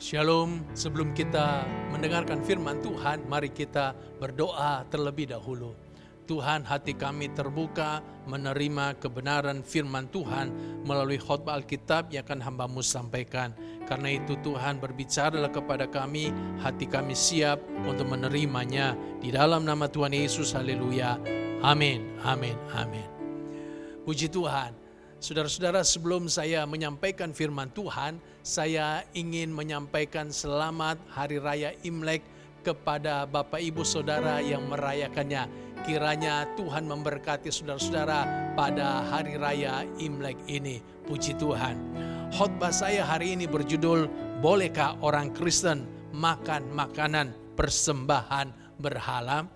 Shalom, sebelum kita mendengarkan firman Tuhan, mari kita berdoa terlebih dahulu. Tuhan, hati kami terbuka menerima kebenaran firman Tuhan melalui khotbah Alkitab yang akan hamba-Mu sampaikan. Karena itu Tuhan berbicaralah kepada kami, hati kami siap untuk menerimanya. Di dalam nama Tuhan Yesus, haleluya. Amin, amin, amin. Puji Tuhan. Saudara-saudara, sebelum saya menyampaikan firman Tuhan, saya ingin menyampaikan selamat Hari Raya Imlek kepada Bapak Ibu Saudara yang merayakannya. Kiranya Tuhan memberkati saudara-saudara pada Hari Raya Imlek ini. Puji Tuhan. Khotbah saya hari ini berjudul, Bolehkah orang Kristen makan makanan persembahan berhala?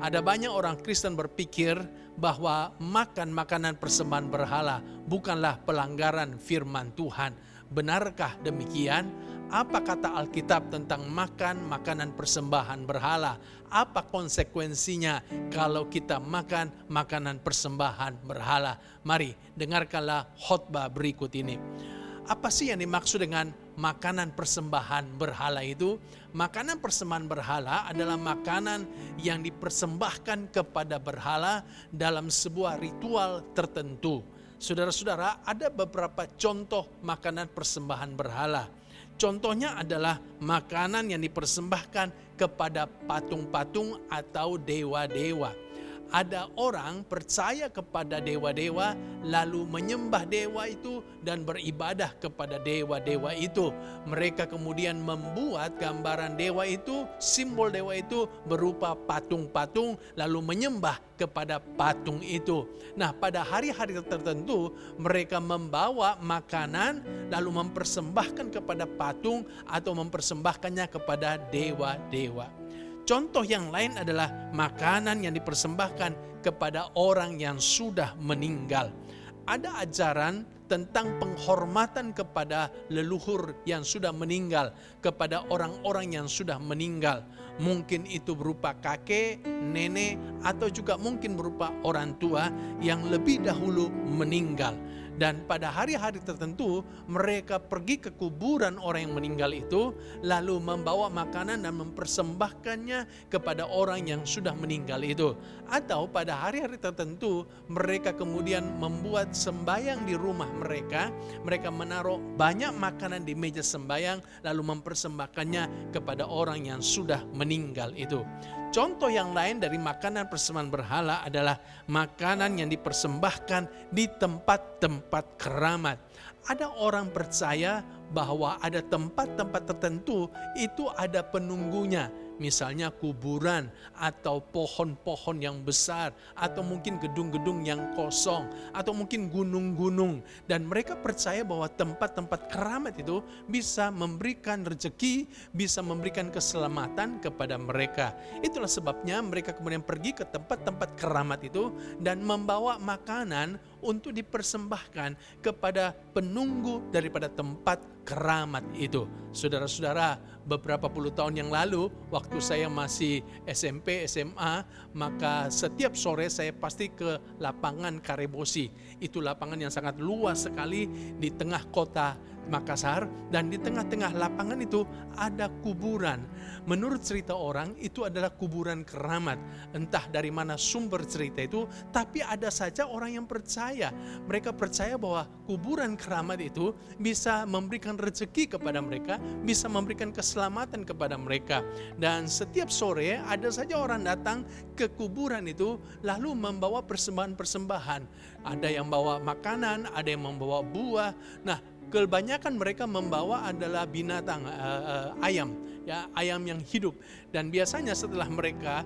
Ada banyak orang Kristen berpikir bahwa makan makanan persembahan berhala bukanlah pelanggaran firman Tuhan. Benarkah demikian? Apa kata Alkitab tentang makan makanan persembahan berhala? Apa konsekuensinya kalau kita makan makanan persembahan berhala? Mari dengarkanlah khotbah berikut ini. Apa sih yang dimaksud dengan makanan persembahan berhala itu? Makanan persembahan berhala adalah makanan yang dipersembahkan kepada berhala dalam sebuah ritual tertentu. Saudara-saudara, ada beberapa contoh makanan persembahan berhala. Contohnya adalah makanan yang dipersembahkan kepada patung-patung atau dewa-dewa. Ada orang percaya kepada dewa-dewa lalu menyembah dewa itu dan beribadah kepada dewa-dewa itu. Mereka kemudian membuat gambaran dewa itu, simbol dewa itu berupa patung-patung lalu menyembah kepada patung itu. Nah, pada hari-hari tertentu mereka membawa makanan lalu mempersembahkan kepada patung atau mempersembahkannya kepada dewa-dewa. Contoh yang lain adalah makanan yang dipersembahkan kepada orang yang sudah meninggal. Ada ajaran tentang penghormatan kepada leluhur yang sudah meninggal, kepada orang-orang yang sudah meninggal. Mungkin itu berupa kakek, nenek, atau juga mungkin berupa orang tua yang lebih dahulu meninggal. Dan pada hari-hari tertentu mereka pergi ke kuburan orang yang meninggal itu, lalu membawa makanan dan mempersembahkannya kepada orang yang sudah meninggal itu. Atau pada hari-hari tertentu mereka kemudian membuat sembayang di rumah mereka. Mereka menaruh banyak makanan di meja sembayang lalu mempersembahkannya kepada orang yang sudah meninggal itu. Contoh yang lain dari makanan persembahan berhala adalah makanan yang dipersembahkan di tempat-tempat keramat. Ada orang percaya bahwa ada tempat-tempat tertentu itu ada penunggunya. Misalnya kuburan atau pohon-pohon yang besar atau mungkin gedung-gedung yang kosong atau mungkin gunung-gunung. Dan mereka percaya bahwa tempat-tempat keramat itu bisa memberikan rezeki, bisa memberikan keselamatan kepada mereka. Itulah sebabnya mereka kemudian pergi ke tempat-tempat keramat itu dan membawa makanan untuk dipersembahkan kepada penunggu daripada tempat keramat itu. Saudara-saudara, beberapa puluh tahun yang lalu waktu saya masih SMP, SMA, maka setiap sore saya pasti ke lapangan Karebosi. Itu lapangan yang sangat luas sekali di tengah kota Makassar, dan di tengah-tengah lapangan itu ada kuburan. Menurut cerita orang itu adalah kuburan keramat. Entah dari mana sumber cerita itu, tapi ada saja orang yang percaya. Mereka percaya bahwa kuburan keramat itu bisa memberikan rezeki kepada mereka, bisa memberikan keselamatan kepada mereka. Dan setiap sore ada saja orang datang ke kuburan itu lalu membawa persembahan-persembahan. Ada yang bawa makanan, ada yang membawa buah. Nah, kebanyakan mereka membawa adalah binatang, ayam, ya, ayam yang hidup. Dan biasanya setelah mereka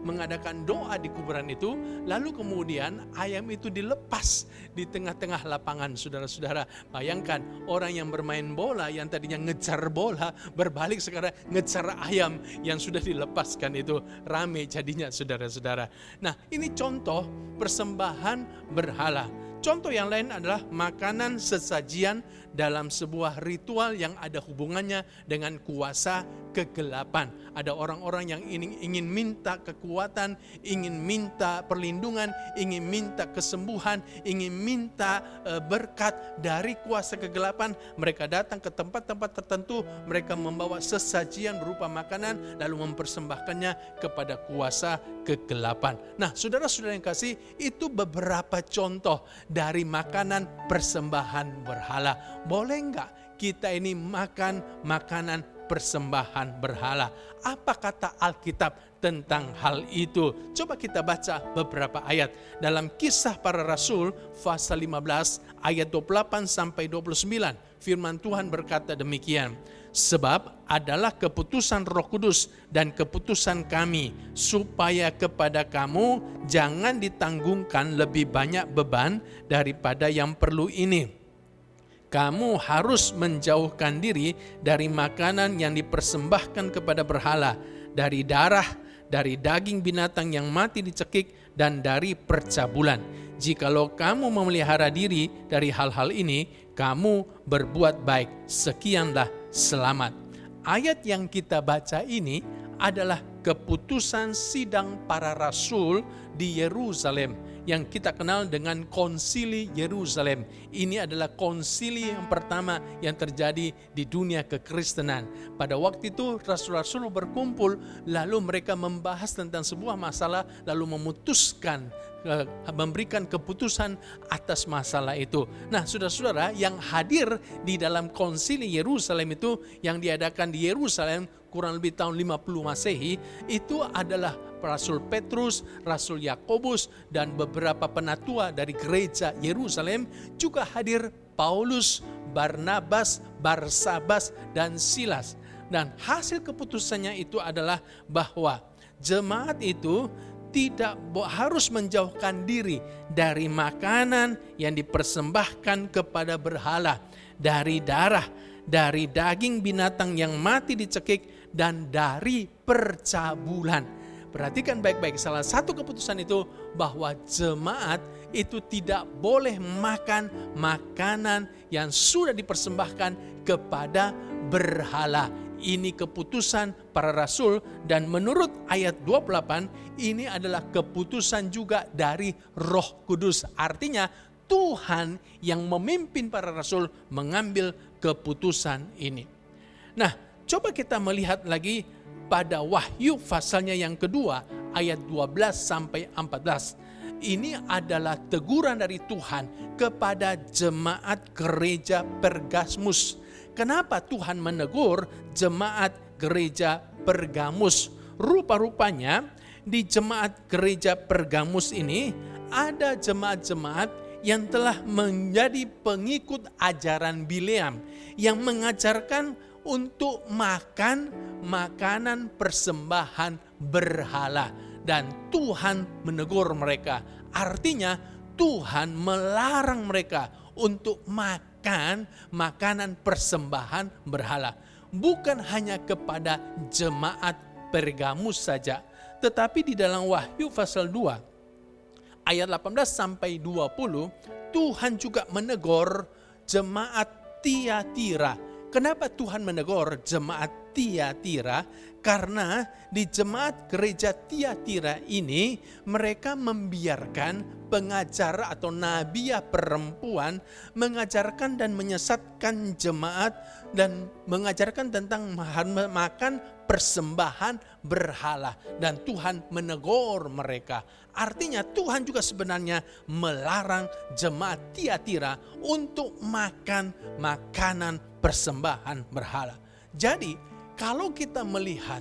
mengadakan doa di kuburan itu, lalu kemudian ayam itu dilepas di tengah-tengah lapangan. Saudara-saudara, bayangkan orang yang bermain bola yang tadinya ngejar bola berbalik sekarang ngejar ayam yang sudah dilepaskan itu. Rame jadinya, saudara-saudara. Nah, ini contoh persembahan berhala. Contoh yang lain adalah makanan sesajian dalam sebuah ritual yang ada hubungannya dengan kuasa kegelapan. Ada orang-orang yang ingin minta kekuatan, ingin minta perlindungan, ingin minta kesembuhan, ingin minta berkat dari kuasa kegelapan. Mereka datang ke tempat-tempat tertentu, mereka membawa sesajian berupa makanan, lalu mempersembahkannya kepada kuasa kegelapan. Nah, saudara-saudara yang kasih, itu beberapa contoh dari makanan persembahan berhala. Boleh enggak kita ini makan makanan persembahan berhala? Apa kata Alkitab tentang hal itu? Coba kita baca beberapa ayat. Dalam Kisah Para Rasul pasal 15 ayat 28 sampai 29, firman Tuhan berkata demikian. Sebab adalah keputusan Roh Kudus dan keputusan kami, supaya kepada kamu jangan ditanggungkan lebih banyak beban daripada yang perlu ini. Kamu harus menjauhkan diri dari makanan yang dipersembahkan kepada berhala, dari darah, dari daging binatang yang mati dicekik, dan dari percabulan. Jikalau kamu memelihara diri dari hal-hal ini, kamu berbuat baik. Sekianlah selamat. Ayat yang kita baca ini adalah keputusan sidang para rasul di Yerusalem yang kita kenal dengan Konsili Yerusalem. Ini adalah konsili yang pertama yang terjadi di dunia kekristenan. Pada waktu itu rasul-rasul berkumpul, lalu mereka membahas tentang sebuah masalah, lalu memutuskan, memberikan keputusan atas masalah itu. Nah, saudara-saudara yang hadir di dalam Konsili Yerusalem itu, yang diadakan di Yerusalem kurang lebih tahun 50 Masehi, itu adalah Rasul Petrus, Rasul Yakobus, dan beberapa penatua dari gereja Yerusalem. Juga hadir Paulus, Barnabas, Barsabas, dan Silas. Dan hasil keputusannya itu adalah bahwa jemaat itu tidak harus menjauhkan diri dari makanan yang dipersembahkan kepada berhala, dari darah, dari daging binatang yang mati dicekik, dan dari percabulan. Perhatikan baik-baik, salah satu keputusan itu bahwa jemaat itu tidak boleh makan makanan yang sudah dipersembahkan kepada berhala. Ini keputusan para rasul, dan menurut ayat 28 ini adalah keputusan juga dari Roh Kudus. Artinya Tuhan yang memimpin para rasul mengambil keputusan ini. Nah, coba kita melihat lagi pada Wahyu pasalnya yang kedua ayat 12 sampai 14. Ini adalah teguran dari Tuhan kepada jemaat gereja Pergamus. Kenapa Tuhan menegur jemaat gereja Pergamus? Rupa-rupanya di jemaat gereja Pergamus ini ada jemaat-jemaat yang telah menjadi pengikut ajaran Bileam, yang mengajarkan untuk makan makanan persembahan berhala, dan Tuhan menegur mereka. Artinya Tuhan melarang mereka untuk makan makanan persembahan berhala. Bukan hanya kepada jemaat Pergamus saja, tetapi di dalam Wahyu pasal 2 ayat 18 sampai 20 Tuhan juga menegur jemaat Tiatira. Kenapa Tuhan menegur jemaat Tiatira? Karena di jemaat gereja Tiatira ini mereka membiarkan pengajar atau nabiah perempuan mengajarkan dan menyesatkan jemaat dan mengajarkan tentang makan persembahan berhala, dan Tuhan menegur mereka. Artinya Tuhan juga sebenarnya melarang jemaat Tiatira untuk makan makanan persembahan berhala. Jadi kalau kita melihat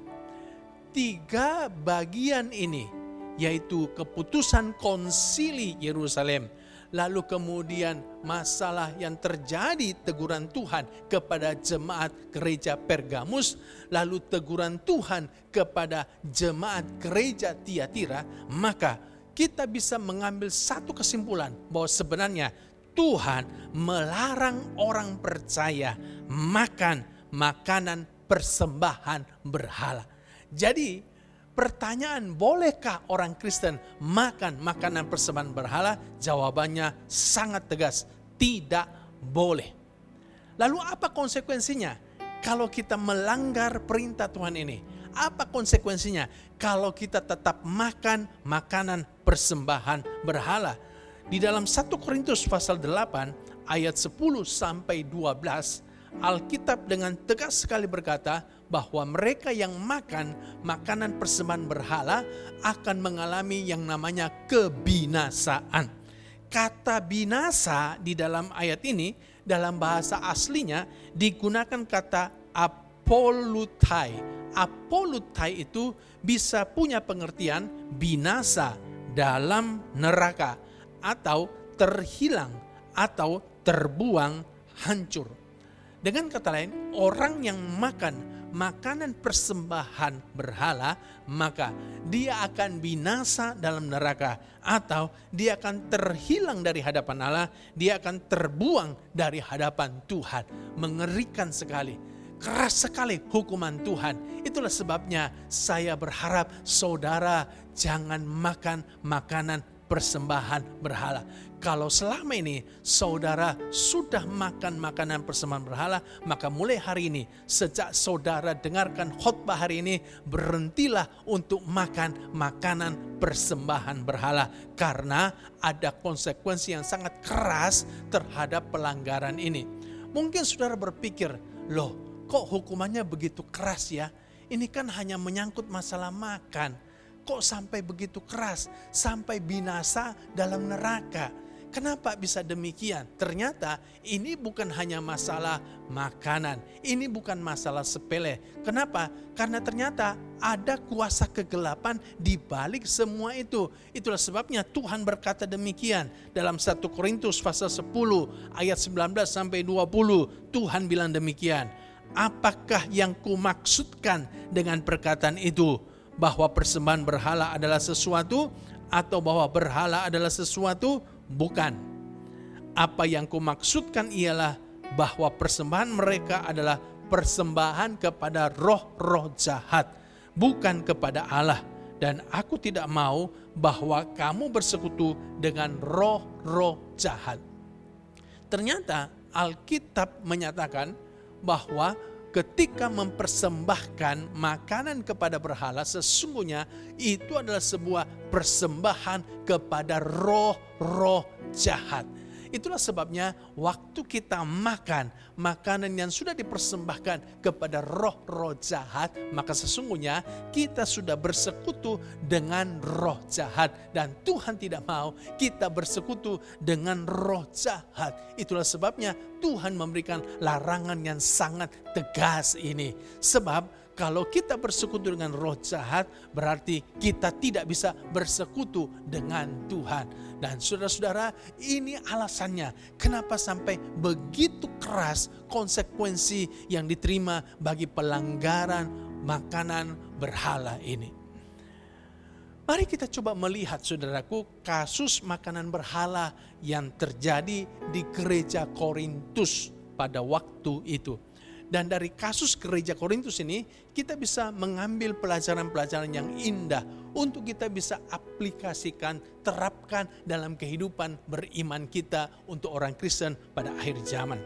tiga bagian ini, yaitu keputusan Konsili Yerusalem, lalu kemudian masalah yang terjadi, teguran Tuhan kepada jemaat gereja Pergamus, lalu teguran Tuhan kepada jemaat gereja Tiatira, maka kita bisa mengambil satu kesimpulan bahwa sebenarnya Tuhan melarang orang percaya makan makanan persembahan berhala. Jadi pertanyaan, bolehkah orang Kristen makan makanan persembahan berhala? Jawabannya sangat tegas, tidak boleh. Lalu apa konsekuensinya kalau kita melanggar perintah Tuhan ini? Apa konsekuensinya kalau kita tetap makan makanan persembahan berhala? Di dalam 1 Korintus pasal 8 ayat 10 sampai 12, Alkitab dengan tegas sekali berkata bahwa mereka yang makan makanan persembahan berhala akan mengalami yang namanya kebinasaan. Kata binasa di dalam ayat ini, dalam bahasa aslinya digunakan kata apolutai. Apolutai itu bisa punya pengertian binasa dalam neraka, atau terhilang, atau terbuang hancur. Dengan kata lain, orang yang makan makanan persembahan berhala, maka dia akan binasa dalam neraka, atau dia akan terhilang dari hadapan Allah, dia akan terbuang dari hadapan Tuhan. Mengerikan sekali, keras sekali hukuman Tuhan. Itulah sebabnya saya berharap saudara jangan makan makanan persembahan berhala. Kalau selama ini saudara sudah makan makanan persembahan berhala, maka mulai hari ini, sejak saudara dengarkan khotbah hari ini, berhentilah untuk makan makanan persembahan berhala. Karena ada konsekuensi yang sangat keras terhadap pelanggaran ini. Mungkin saudara berpikir, loh kok hukumannya begitu keras ya? Ini kan hanya menyangkut masalah makan. Kok sampai begitu keras, sampai binasa dalam neraka? Kenapa bisa demikian? Ternyata ini bukan hanya masalah makanan, ini bukan masalah sepele. Kenapa? Karena ternyata ada kuasa kegelapan di balik semua itu. Itulah sebabnya Tuhan berkata demikian dalam 1 Korintus pasal 10 ayat 19 sampai 20. Tuhan bilang demikian, apakah yang kumaksudkan dengan perkataan itu? Bahwa persembahan berhala adalah sesuatu, atau bahwa berhala adalah sesuatu? Bukan. Apa yang kumaksudkan ialah bahwa persembahan mereka adalah persembahan kepada roh-roh jahat, bukan kepada Allah. Dan aku tidak mau bahwa kamu bersekutu dengan roh-roh jahat. Ternyata Alkitab menyatakan bahwa ketika mempersembahkan makanan kepada berhala, sesungguhnya itu adalah sebuah persembahan kepada roh-roh jahat. Itulah sebabnya waktu kita makan makanan yang sudah dipersembahkan kepada roh-roh jahat, maka sesungguhnya kita sudah bersekutu dengan roh jahat. Dan Tuhan tidak mau kita bersekutu dengan roh jahat. Itulah sebabnya Tuhan memberikan larangan yang sangat tegas ini. Sebab kalau kita bersekutu dengan roh jahat, berarti kita tidak bisa bersekutu dengan Tuhan. Dan saudara-saudara, ini alasannya kenapa sampai begitu keras konsekuensi yang diterima bagi pelanggaran makanan berhala ini. Mari kita coba melihat, saudaraku, kasus makanan berhala yang terjadi di gereja Korintus pada waktu itu. Dan dari kasus gereja Korintus ini, kita bisa mengambil pelajaran-pelajaran yang indah untuk kita bisa aplikasikan, terapkan dalam kehidupan beriman kita untuk orang Kristen pada akhir zaman.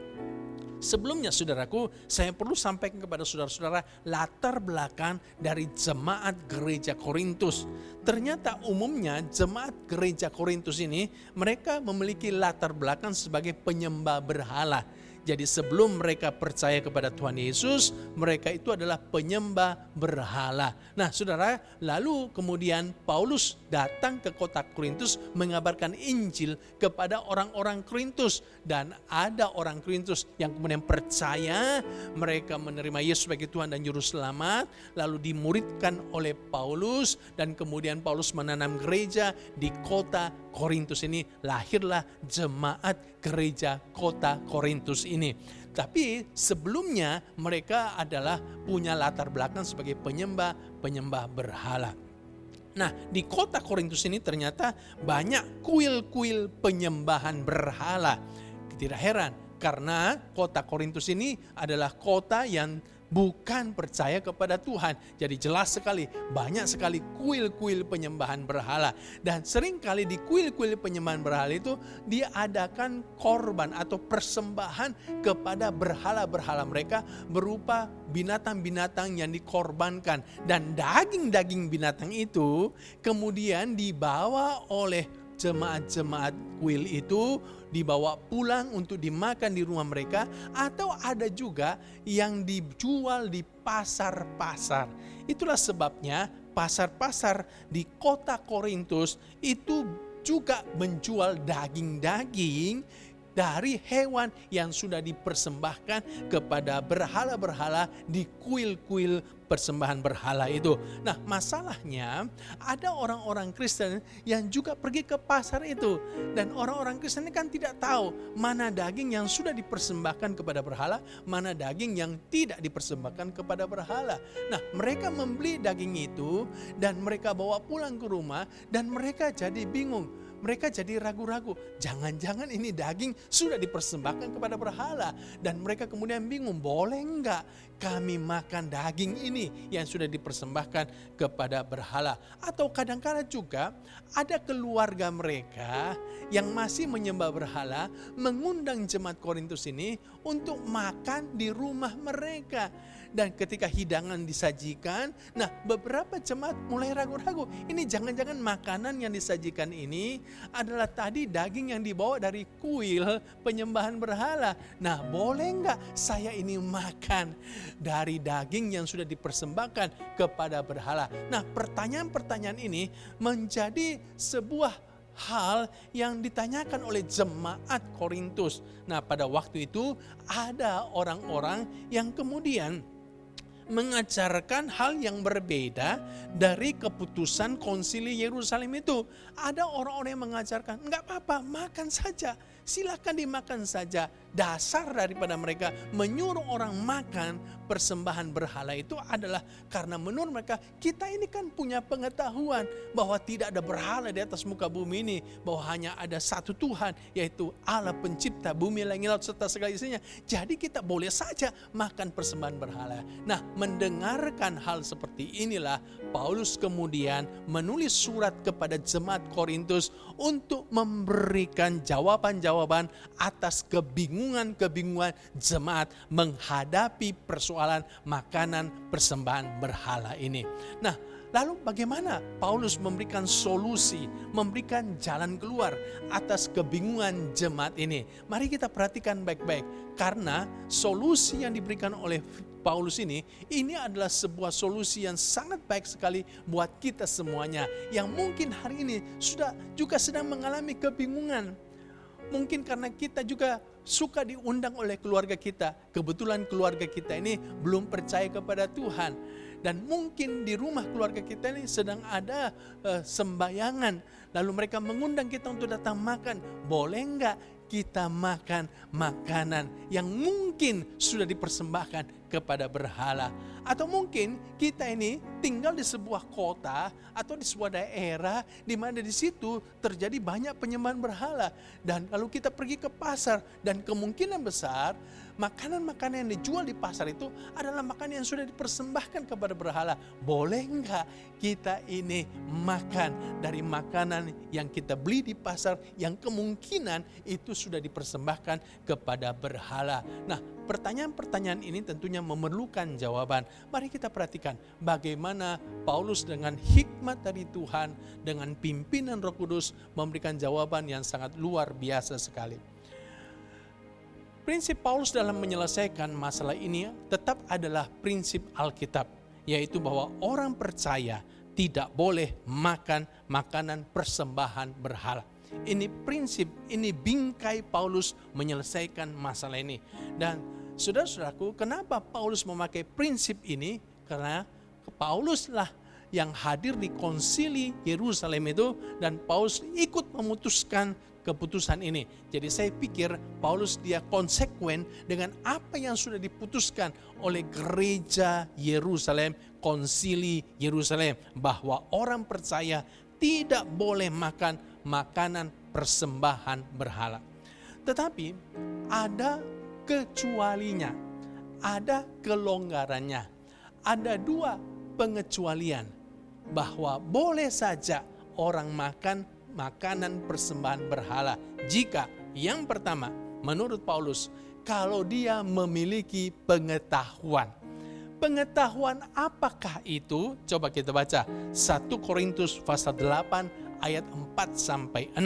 Sebelumnya saudaraku, saya perlu sampaikan kepada saudara-saudara latar belakang dari jemaat gereja Korintus. Ternyata umumnya jemaat gereja Korintus ini, mereka memiliki latar belakang sebagai penyembah berhala. Jadi sebelum mereka percaya kepada Tuhan Yesus, mereka itu adalah penyembah berhala. Nah saudara, lalu kemudian Paulus datang ke kota Korintus mengabarkan Injil kepada orang-orang Korintus. Dan ada orang Korintus yang kemudian percaya, mereka menerima Yesus sebagai Tuhan dan Juru Selamat, lalu dimuridkan oleh Paulus, dan kemudian Paulus menanam gereja di kota Korintus ini. Lahirlah jemaat gereja kota Korintus ini. Tapi sebelumnya mereka adalah punya latar belakang sebagai penyembah berhala. Nah, di kota Korintus ini ternyata banyak kuil-kuil penyembahan berhala. Tidak heran, karena kota Korintus ini adalah kota yang bukan percaya kepada Tuhan. Jadi jelas sekali, banyak sekali kuil-kuil penyembahan berhala. Dan seringkali di kuil-kuil penyembahan berhala itu diadakan korban atau persembahan kepada berhala-berhala mereka berupa binatang-binatang yang dikorbankan. Dan daging-daging binatang itu kemudian dibawa oleh jemaat-jemaat kuil itu, dibawa pulang untuk dimakan di rumah mereka, atau ada juga yang dijual di pasar-pasar. Itulah sebabnya pasar-pasar di kota Korintus itu juga menjual daging-daging dari hewan yang sudah dipersembahkan kepada berhala-berhala di kuil-kuil persembahan berhala itu. Nah, masalahnya ada orang-orang Kristen yang juga pergi ke pasar itu. Dan orang-orang Kristen ini kan tidak tahu mana daging yang sudah dipersembahkan kepada berhala, mana daging yang tidak dipersembahkan kepada berhala. Nah, mereka membeli daging itu dan mereka bawa pulang ke rumah dan mereka jadi bingung. Mereka jadi ragu-ragu, jangan-jangan ini daging sudah dipersembahkan kepada berhala. Dan mereka kemudian bingung, boleh enggak kami makan daging ini yang sudah dipersembahkan kepada berhala. Atau kadang-kadang juga ada keluarga mereka yang masih menyembah berhala mengundang jemaat Korintus ini untuk makan di rumah mereka. Dan ketika hidangan disajikan, nah beberapa jemaat mulai ragu-ragu. Ini jangan-jangan makanan yang disajikan ini adalah tadi daging yang dibawa dari kuil penyembahan berhala. Nah, boleh enggak saya ini makan dari daging yang sudah dipersembahkan kepada berhala? Nah, pertanyaan-pertanyaan ini menjadi sebuah hal yang ditanyakan oleh jemaat Korintus. Nah, pada waktu itu ada orang-orang yang kemudian mengajarkan hal yang berbeda dari keputusan konsili Yerusalem itu. Ada orang-orang yang mengajarkan, enggak apa-apa, makan saja, silakan dimakan saja. Dasar daripada mereka menyuruh orang makan persembahan berhala itu adalah karena menurut mereka, kita ini kan punya pengetahuan bahwa tidak ada berhala di atas muka bumi ini, bahwa hanya ada satu Tuhan, yaitu Allah pencipta bumi, langit, laut serta segala isinya. Jadi kita boleh saja makan persembahan berhala. Nah, mendengarkan hal seperti inilah Paulus kemudian menulis surat kepada jemaat Korintus untuk memberikan jawaban-jawaban atas kebingungan jemaat menghadapi persoalan makanan persembahan berhala ini. Nah, lalu bagaimana Paulus memberikan solusi, memberikan jalan keluar atas kebingungan jemaat ini? Mari kita perhatikan baik-baik, karena solusi yang diberikan oleh Paulus ini adalah sebuah solusi yang sangat baik sekali buat kita semuanya yang mungkin hari ini juga sedang mengalami kebingungan. Mungkin karena kita juga suka diundang oleh keluarga kita. Kebetulan keluarga kita ini belum percaya kepada Tuhan. Dan mungkin di rumah keluarga kita ini sedang ada sembayangan. Lalu mereka mengundang kita untuk datang makan. Boleh enggak kita makan makanan yang mungkin sudah dipersembahkan kepada berhala? Atau mungkin kita ini tinggal di sebuah kota atau di sebuah daerah di mana di situ terjadi banyak penyembahan berhala. Dan lalu kita pergi ke pasar dan kemungkinan besar makanan-makanan yang dijual di pasar itu adalah makanan yang sudah dipersembahkan kepada berhala. Boleh enggak kita ini makan dari makanan yang kita beli di pasar yang kemungkinan itu sudah dipersembahkan kepada berhala? Nah, pertanyaan-pertanyaan ini tentunya memerlukan jawaban. Mari kita perhatikan bagaimana Paulus dengan hikmat dari Tuhan, dengan pimpinan Roh Kudus memberikan jawaban yang sangat luar biasa sekali. Prinsip Paulus dalam menyelesaikan masalah ini tetap adalah prinsip Alkitab, yaitu bahwa orang percaya tidak boleh makan makanan persembahan berhala. Ini prinsip, ini bingkai Paulus menyelesaikan masalah ini. Dan saudara-saudaraku, kenapa Paulus memakai prinsip ini? Karena Pauluslah yang hadir di konsili Yerusalem itu, dan Paulus ikut memutuskan keputusan ini. Jadi saya pikir Paulus dia konsekuen dengan apa yang sudah diputuskan oleh gereja Yerusalem, konsili Yerusalem, bahwa orang percaya tidak boleh makan makanan persembahan berhala. Tetapi ada kecualinya. ada kelonggarannya. Ada 2 pengecualian bahwa boleh saja orang makan makanan persembahan berhala. Jika yang pertama, menurut Paulus, kalau dia memiliki pengetahuan. Pengetahuan apakah itu? Coba kita baca 1 Korintus pasal 8 ayat 4-6.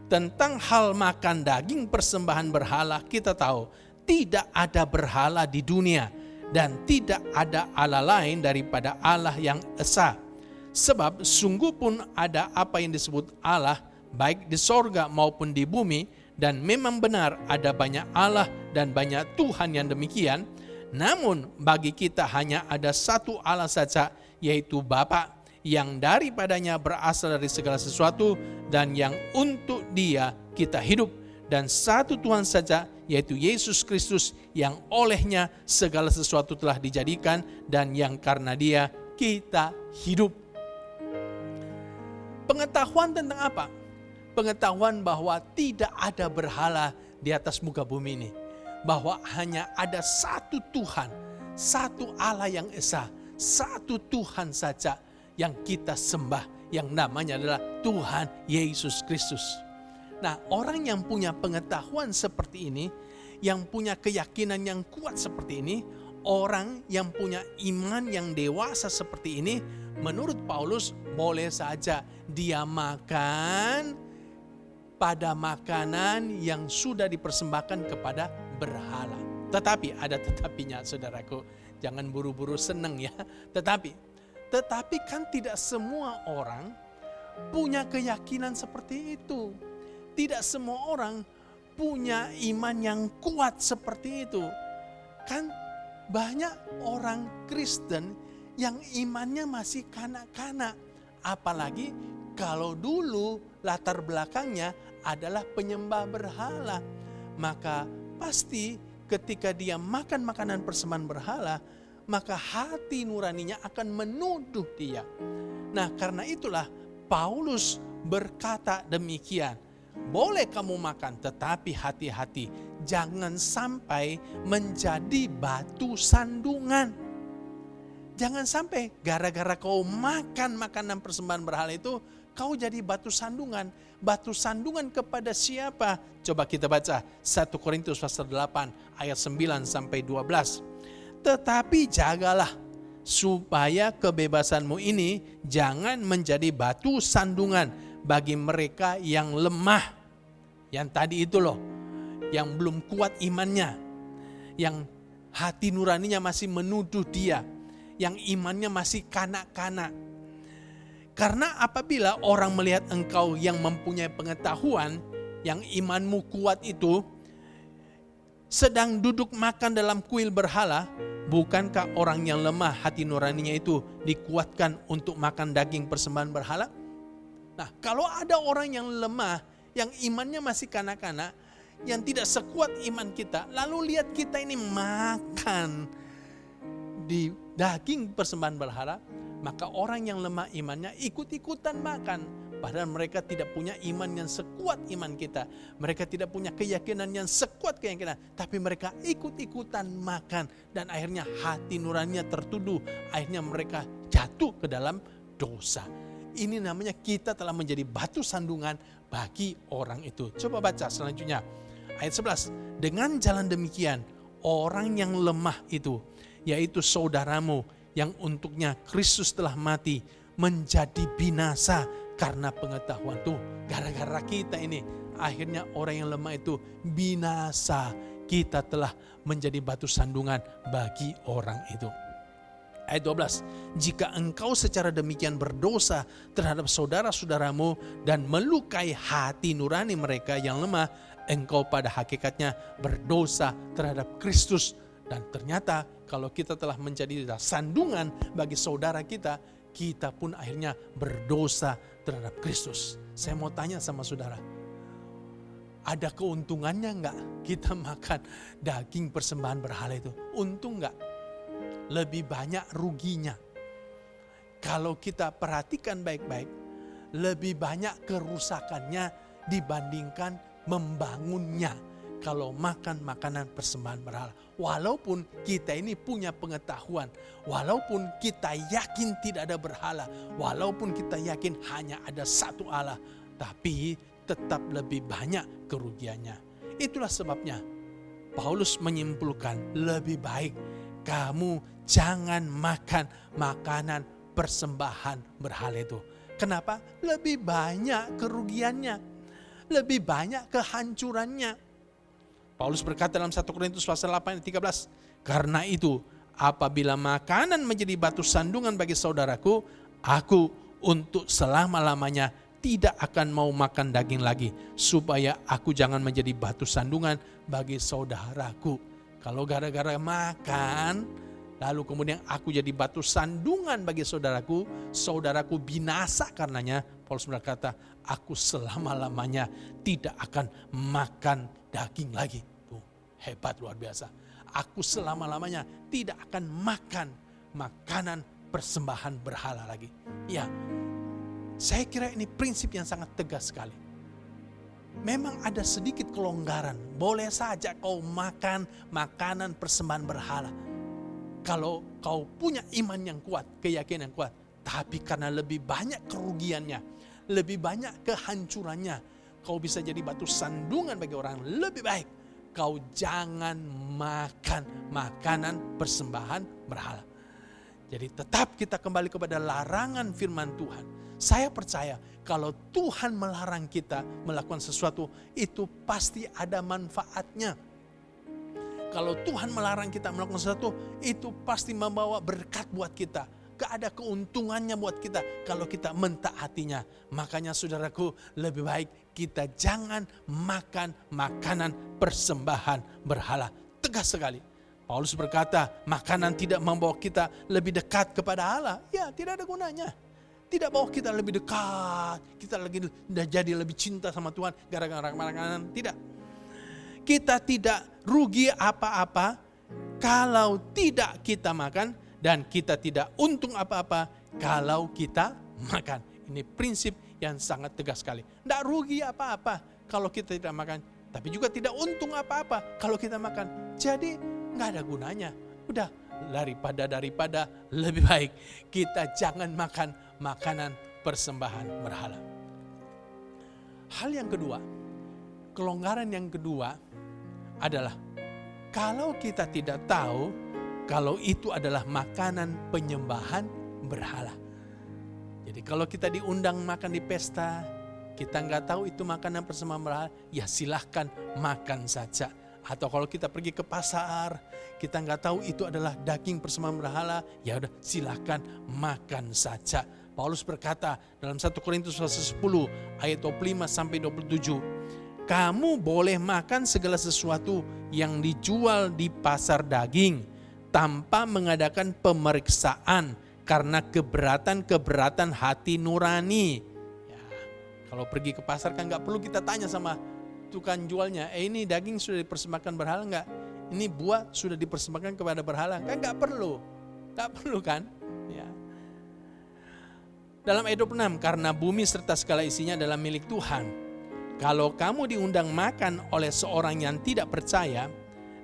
Tentang hal makan daging persembahan berhala, kita tahu tidak ada berhala di dunia dan tidak ada Allah lain daripada Allah yang esa. Sebab sungguh pun ada apa yang disebut Allah, baik di sorga maupun di bumi, dan memang benar ada banyak Allah dan banyak Tuhan yang demikian. Namun bagi kita hanya ada satu Allah saja, yaitu Bapa, yang daripadanya berasal dari segala sesuatu dan yang untuk Dia kita hidup, dan satu Tuhan saja, yaitu Yesus Kristus, yang olehnya segala sesuatu telah dijadikan dan yang karena Dia kita hidup. Pengetahuan tentang apa? Pengetahuan bahwa tidak ada berhala di atas muka bumi ini, bahwa hanya ada satu Tuhan, satu Allah yang esa, satu Tuhan saja yang kita sembah, yang namanya adalah Tuhan Yesus Kristus. Nah, orang yang punya pengetahuan seperti ini, yang punya keyakinan yang kuat seperti ini, orang yang punya iman yang dewasa seperti ini, menurut Paulus boleh saja dia makan pada makanan yang sudah dipersembahkan kepada berhala. Tetapi ada tetapinya, saudaraku, jangan buru-buru senang ya. Tetapi kan tidak semua orang punya keyakinan seperti itu. Tidak semua orang punya iman yang kuat seperti itu. Kan banyak orang Kristen yang imannya masih kanak-kanak. Apalagi kalau dulu latar belakangnya adalah penyembah berhala. Maka pasti ketika dia makan makanan persembahan berhala, maka hati nuraninya akan menuduh dia. Nah, karena itulah Paulus berkata demikian. Boleh kamu makan, tetapi hati-hati, jangan sampai menjadi batu sandungan. Jangan sampai gara-gara kau makan makanan persembahan berhala itu, kau jadi batu sandungan. Batu sandungan kepada siapa? Coba kita baca 1 Korintus pasal 8 ayat 9-12. Tetapi jagalah supaya kebebasanmu ini jangan menjadi batu sandungan bagi mereka yang lemah. Yang tadi itu loh, yang belum kuat imannya, yang hati nuraninya masih menuduh dia, yang imannya masih kanak-kanak. Karena apabila orang melihat engkau yang mempunyai pengetahuan, yang imanmu kuat itu, sedang duduk makan dalam kuil berhala, bukankah orang yang lemah hati nuraninya itu dikuatkan untuk makan daging persembahan berhala? Nah, kalau ada orang yang lemah, yang imannya masih kanak-kanak, yang tidak sekuat iman kita, lalu lihat kita ini makan di daging persembahan berhala, maka orang yang lemah imannya ikut-ikutan makan. Padahal mereka tidak punya iman yang sekuat iman kita. Mereka tidak punya keyakinan yang sekuat keyakinan. Tapi mereka ikut-ikutan makan. Dan akhirnya hati nuraninya tertuduh. Akhirnya mereka jatuh ke dalam dosa. Ini namanya kita telah menjadi batu sandungan bagi orang itu. Coba baca selanjutnya. Ayat 11. Dengan jalan demikian, orang yang lemah itu, yaitu saudaramu yang untuknya Kristus telah mati, menjadi binasa karena pengetahuan. Tuh, gara-gara kita ini, akhirnya orang yang lemah itu binasa. Kita telah menjadi batu sandungan bagi orang itu. Ayat 12, jika engkau secara demikian berdosa terhadap saudara-saudaramu dan melukai hati nurani mereka yang lemah, engkau pada hakikatnya berdosa terhadap Kristus. Dan ternyata kalau kita telah menjadi sandungan bagi saudara kita, kita pun akhirnya berdosa terhadap Kristus. Saya mau tanya sama saudara, ada keuntungannya enggak kita makan daging persembahan berhala itu? Untung enggak? Lebih banyak ruginya. Kalau kita perhatikan baik-baik, lebih banyak kerusakannya dibandingkan membangunnya. kalau makan makanan persembahan berhala. Walaupun kita ini punya pengetahuan, walaupun kita yakin tidak ada berhala, walaupun kita yakin hanya ada satu Allah, tapi tetap lebih banyak kerugiannya. Itulah sebabnya Paulus menyimpulkan lebih baik kamu jangan makan makanan persembahan berhala itu. Kenapa? Lebih banyak kerugiannya, lebih banyak kehancurannya. Paulus berkata dalam 1 Korintus pasal 8 ayat 13, karena itu apabila makanan menjadi batu sandungan bagi saudaraku, aku untuk selama-lamanya tidak akan mau makan daging lagi, supaya aku jangan menjadi batu sandungan bagi saudaraku. Kalau gara-gara makan, lalu kemudian aku jadi batu sandungan bagi saudaraku, saudaraku binasa karenanya, Paulus berkata, aku selama-lamanya tidak akan makan daging lagi. Tuh, hebat luar biasa. Aku selama-lamanya tidak akan makan makanan persembahan berhala lagi. Ya, saya kira ini prinsip yang sangat tegas sekali. Memang ada sedikit kelonggaran. Boleh saja kau makan makanan persembahan berhala. Kalau kau punya iman yang kuat, keyakinan yang kuat. Tapi karena lebih banyak kerugiannya, lebih banyak kehancurannya, kau bisa jadi batu sandungan bagi orang. Lebih baik kau jangan makan makanan persembahan berhala. Jadi tetap kita kembali kepada larangan firman Tuhan. Saya percaya kalau Tuhan melarang kita melakukan sesuatu, itu pasti ada manfaatnya. Kalau Tuhan melarang kita melakukan sesuatu, itu pasti membawa berkat buat kita. Ada keuntungannya buat kita kalau kita mentaatinya. Makanya saudaraku, lebih baik kita jangan makan makanan persembahan berhala. Tegas sekali. Paulus berkata, makanan tidak membawa kita lebih dekat kepada Allah. Ya, tidak ada gunanya. Tidak bawa kita lebih dekat. Kita lagi jadi lebih cinta sama Tuhan gara-gara makanan. Tidak. Kita tidak rugi apa-apa kalau tidak kita makan, dan kita tidak untung apa-apa kalau kita makan. Ini prinsip yang sangat tegas sekali. Tidak rugi apa-apa kalau kita tidak makan, tapi juga tidak untung apa-apa kalau kita makan. Jadi nggak ada gunanya. Udah, daripada lebih baik kita jangan makan makanan persembahan berhala. Hal yang kedua, kelonggaran yang kedua adalah kalau kita tidak tahu kalau itu adalah makanan penyembahan berhala. Jadi kalau kita diundang makan di pesta, kita nggak tahu itu makanan persembahan berhala, ya silahkan makan saja. Atau kalau kita pergi ke pasar, kita nggak tahu itu adalah daging persembahan berhala, ya udah silahkan makan saja. Paulus berkata dalam 1 Korintus 10 ayat 25 sampai 27, kamu boleh makan segala sesuatu yang dijual di pasar daging tanpa mengadakan pemeriksaan karena keberatan hati nurani. Ya, kalau pergi ke pasar kan nggak perlu kita tanya sama tukang jualnya, ini daging sudah dipersembahkan berhala nggak? Ini buah sudah dipersembahkan kepada berhala? Kan nggak perlu kan? Ya. Dalam ayat 26, karena bumi serta segala isinya adalah milik Tuhan. Kalau kamu diundang makan oleh seorang yang tidak percaya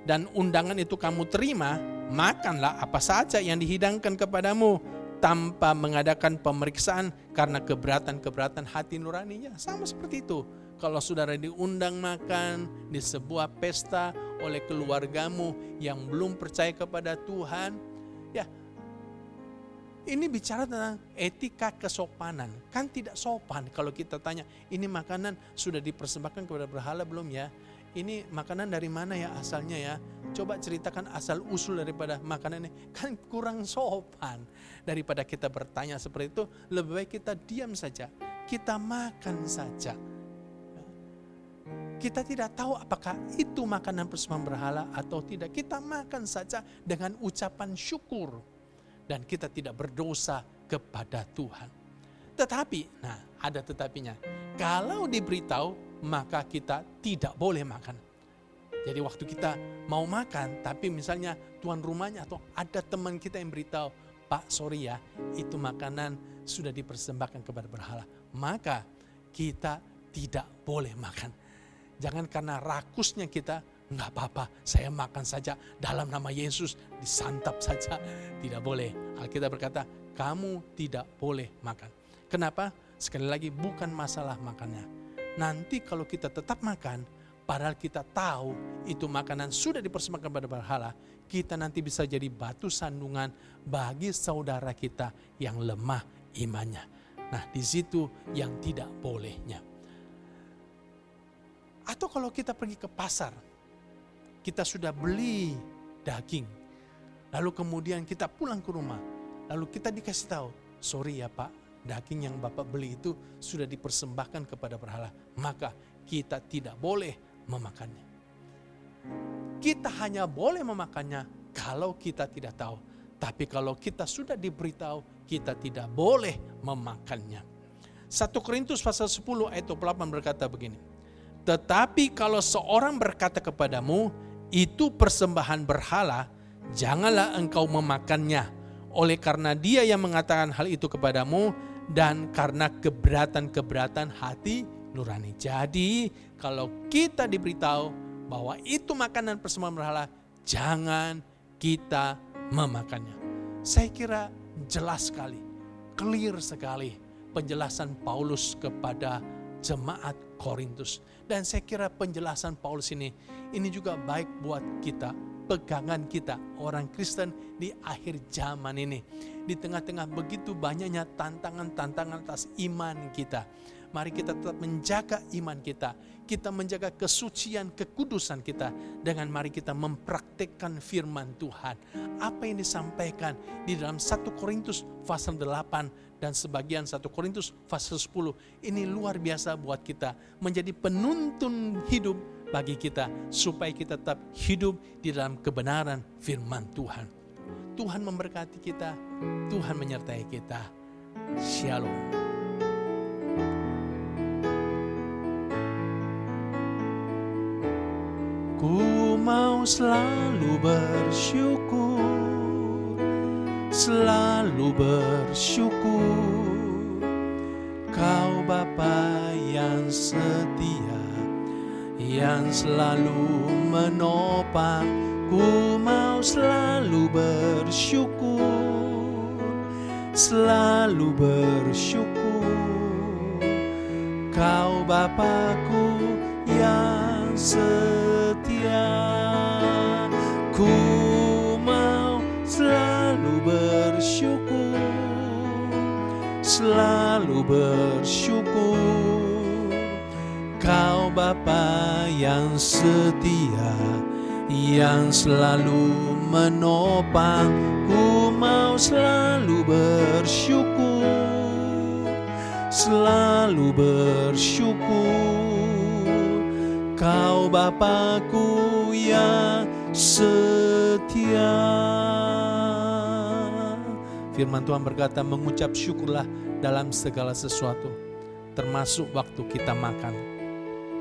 dan undangan itu kamu terima, makanlah apa saja yang dihidangkan kepadamu tanpa mengadakan pemeriksaan karena keberatan hati nuraninya. Sama seperti itu. Kalau saudara diundang makan di sebuah pesta oleh keluargamu yang belum percaya kepada Tuhan, ya ini bicara tentang etika kesopanan. Kan tidak sopan kalau kita tanya, ini makanan sudah dipersembahkan kepada berhala belum ya? Ini makanan dari mana ya asalnya ya? Coba ceritakan asal usul daripada makanan ini. Kan kurang sopan. Daripada kita bertanya seperti itu, lebih baik kita diam saja. Kita makan saja. Kita tidak tahu apakah itu makanan persembahan berhala atau tidak. Kita makan saja dengan ucapan syukur. Dan kita tidak berdosa kepada Tuhan. Tetapi, ada tetapinya. Kalau diberitahu, maka kita tidak boleh makan. Jadi waktu kita mau makan, tapi misalnya tuan rumahnya atau ada teman kita yang beritahu, Pak sorry ya, itu makanan sudah dipersembahkan kepada berhala. Maka kita tidak boleh makan. Jangan karena rakusnya kita, enggak apa-apa, saya makan saja dalam nama Yesus, disantap saja. Tidak boleh. Alkitab berkata, kamu tidak boleh makan. Kenapa? Sekali lagi, bukan masalah makannya. Nanti kalau kita tetap makan, padahal kita tahu itu makanan sudah dipersembahkan pada berhala, kita nanti bisa jadi batu sandungan bagi saudara kita yang lemah imannya. Nah, di situ yang tidak bolehnya. Atau kalau kita pergi ke pasar, kita sudah beli daging, lalu kemudian kita pulang ke rumah, lalu kita dikasih tahu, sorry ya Pak, daging yang Bapak beli itu sudah dipersembahkan kepada berhala, maka kita tidak boleh memakannya. Kita hanya boleh memakannya kalau kita tidak tahu. Tapi kalau kita sudah diberitahu, kita tidak boleh memakannya. 1 Korintus pasal 10 ayat 28 berkata begini. Tetapi kalau seorang berkata kepadamu, itu persembahan berhala, janganlah engkau memakannya. Oleh karena dia yang mengatakan hal itu kepadamu, dan karena keberatan-keberatan hati nurani. Jadi kalau kita diberitahu bahwa itu makanan persembahan berhala, jangan kita memakannya. Saya kira jelas sekali, clear sekali penjelasan Paulus kepada jemaat Korintus. Dan saya kira penjelasan Paulus ini juga baik buat kita, pegangan kita orang Kristen di akhir zaman ini. Di tengah-tengah begitu banyaknya tantangan-tantangan atas iman kita, mari kita tetap menjaga iman kita. Kita menjaga kesucian, kekudusan kita. Dengan mari kita mempraktikkan firman Tuhan. Apa yang disampaikan di dalam 1 Korintus pasal 8 dan sebagian 1 Korintus pasal 10. Ini luar biasa buat kita. Menjadi penuntun hidup bagi kita. Supaya kita tetap hidup di dalam kebenaran firman Tuhan. Tuhan memberkati kita. Tuhan menyertai kita. Shalom. Ku mau selalu bersyukur, selalu bersyukur. Kau Bapa yang setia, yang selalu menopang. Ku mau selalu bersyukur, selalu bersyukur. Kau Bapa-Ku yang setia. Ku mau selalu bersyukur, selalu bersyukur. Kau Bapa yang setia, yang selalu menopang. Ku mau selalu bersyukur, selalu bersyukur. Kau Bapa-Ku yang setia. Firman Tuhan berkata, mengucap syukurlah dalam segala sesuatu, termasuk waktu kita makan.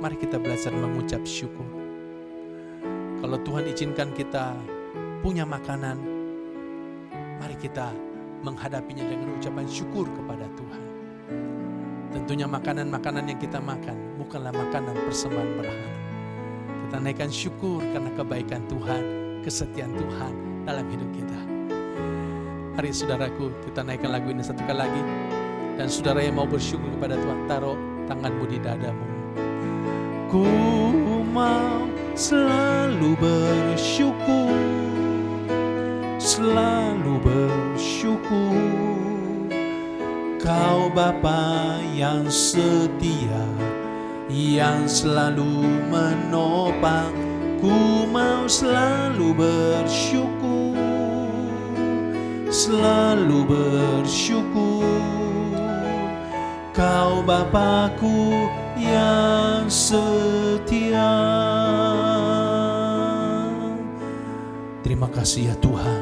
Mari kita belajar mengucap syukur. Kalau Tuhan izinkan kita punya makanan, mari kita menghadapinya dengan ucapan syukur kepada Tuhan. Tentunya makanan-makanan yang kita makan bukanlah makanan persembahan berhala. Kita naikkan syukur karena kebaikan Tuhan, kesetiaan Tuhan dalam hidup kita. Hari saudaraku, kita naikkan lagu ini satu kali lagi. Dan saudara yang mau bersyukur kepada Tuhan, taruh tanganmu di dadamu. Ku mau selalu bersyukur, selalu bersyukur. Kau Bapa yang setia, yang selalu menopang. Ku mau selalu bersyukur, selalu bersyukur. Kau Bapa-Ku yang setia. Terima kasih ya Tuhan.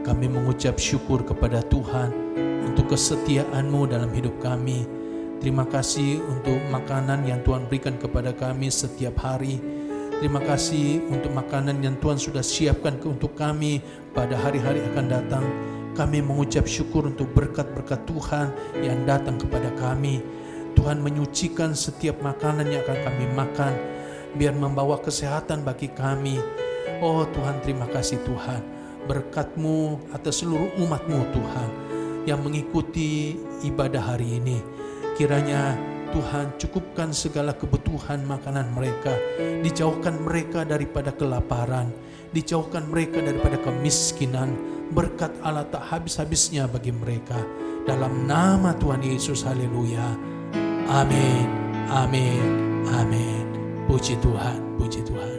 Kami mengucap syukur kepada Tuhan untuk kesetiaan-Mu dalam hidup kami. Terima kasih untuk makanan yang Tuhan berikan kepada kami setiap hari. Terima kasih untuk makanan yang Tuhan sudah siapkan untuk kami pada hari-hari akan datang. Kami mengucap syukur untuk berkat-berkat Tuhan yang datang kepada kami. Tuhan menyucikan setiap makanan yang akan kami makan. biar membawa kesehatan bagi kami. Oh Tuhan, terima kasih Tuhan. Berkat-Mu atas seluruh umat-Mu Tuhan yang mengikuti ibadah hari ini. Kiranya Tuhan cukupkan segala kebutuhan makanan mereka, dijauhkan mereka daripada kelaparan, dijauhkan mereka daripada kemiskinan. Berkat Allah tak habis-habisnya bagi mereka. Dalam nama Tuhan Yesus, haleluya. Amin, amin, amin. Puji Tuhan, puji Tuhan.